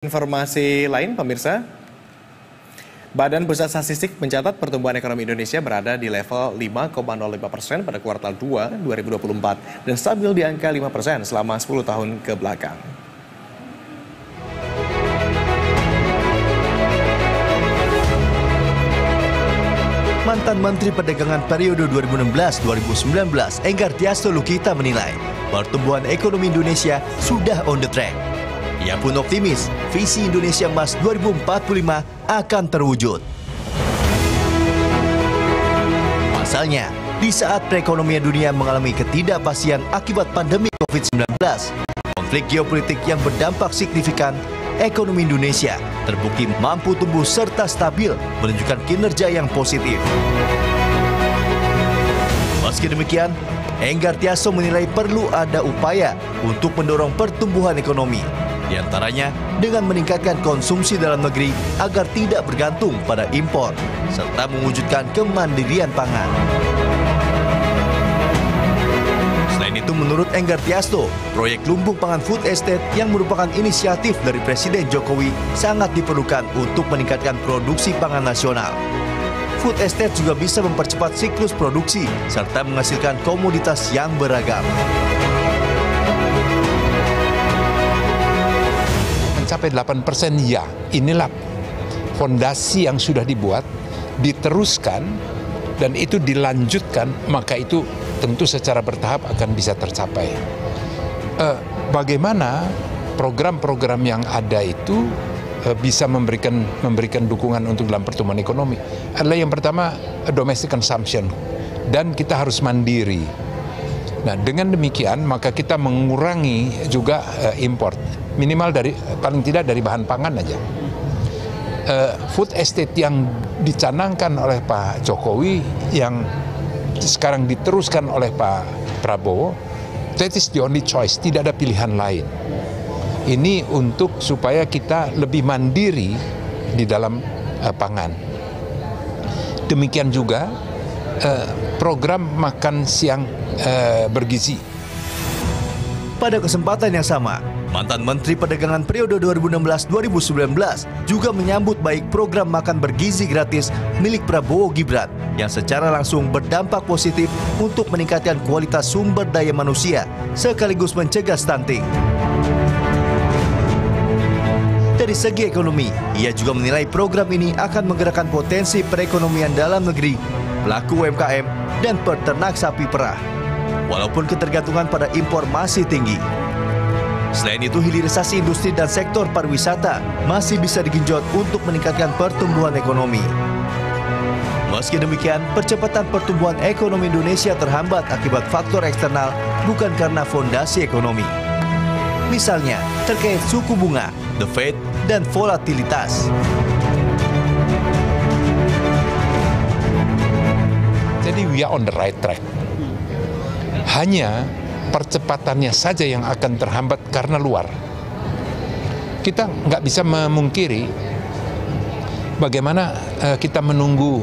Informasi lain, pemirsa, Badan Pusat Statistik mencatat pertumbuhan ekonomi Indonesia berada di level 5,05% pada kuartal 2 2024 dan stabil di angka 5% selama 10 tahun ke belakang. Mantan Menteri Perdagangan periode 2016-2019, Enggar Tias Tolukita menilai pertumbuhan ekonomi Indonesia sudah on the track. Ia pun optimis visi Indonesia Emas 2045 akan terwujud. Pasalnya, di saat perekonomian dunia mengalami ketidakpastian akibat pandemi COVID-19, konflik geopolitik yang berdampak signifikan, ekonomi Indonesia terbukti mampu tumbuh serta stabil menunjukkan kinerja yang positif. Meski demikian, Enggar Tias menilai perlu ada upaya untuk mendorong pertumbuhan ekonomi, di antaranya dengan meningkatkan konsumsi dalam negeri agar tidak bergantung pada impor, serta mewujudkan kemandirian pangan. Selain itu, menurut Enggar Tias, proyek Lumbung Pangan Food Estate yang merupakan inisiatif dari Presiden Jokowi sangat diperlukan untuk meningkatkan produksi pangan nasional. Food Estate juga bisa mempercepat siklus produksi serta menghasilkan komoditas yang beragam. Mencapai 8% ya, inilah fondasi yang sudah dibuat, diteruskan, dan itu dilanjutkan, maka itu tentu secara bertahap akan bisa tercapai. Bagaimana program-program yang ada itu bisa memberikan dukungan untuk dalam pertumbuhan ekonomi adalah yang pertama domestic consumption, dan kita harus mandiri. Nah, dengan demikian maka kita mengurangi juga import, minimal paling tidak dari bahan pangan aja. Food estate yang dicanangkan oleh Pak Jokowi, yang sekarang diteruskan oleh Pak Prabowo, that is the only choice, tidak ada pilihan lain. Ini untuk supaya kita lebih mandiri di dalam pangan. Demikian juga program makan siang bergizi. Pada kesempatan yang sama, mantan Menteri Perdagangan periode 2016-2019 juga menyambut baik program makan bergizi gratis milik Prabowo Gibran yang secara langsung berdampak positif untuk meningkatkan kualitas sumber daya manusia sekaligus mencegah stunting. Dari segi ekonomi, ia juga menilai program ini akan menggerakkan potensi perekonomian dalam negeri, pelaku UMKM, dan peternak sapi perah, walaupun ketergantungan pada impor masih tinggi. Selain itu, hilirisasi industri dan sektor pariwisata masih bisa digenjot untuk meningkatkan pertumbuhan ekonomi. Meski demikian, percepatan pertumbuhan ekonomi Indonesia terhambat akibat faktor eksternal, bukan karena fondasi ekonomi. Misalnya, terkait suku bunga, the Fed, dan volatilitas. Jadi we are on the right track. Hanya percepatannya saja yang akan terhambat karena luar. Kita nggak bisa memungkiri bagaimana kita menunggu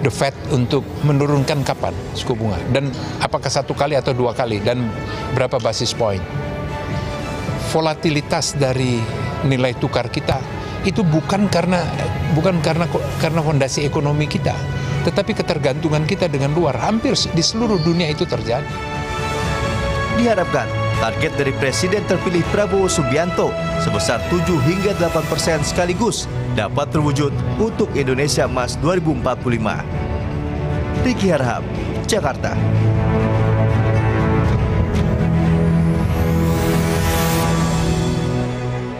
the Fed untuk menurunkan kapan suku bunga, dan apakah 1 kali atau 2 kali, dan berapa basis point. Volatilitas dari nilai tukar kita itu bukan karena fondasi ekonomi kita, tetapi ketergantungan kita dengan luar. Hampir di seluruh dunia itu terjadi. Diharapkan target dari Presiden terpilih Prabowo Subianto sebesar 7 hingga 8% sekaligus dapat terwujud untuk Indonesia Emas 2045. Ricky Harhab, Jakarta.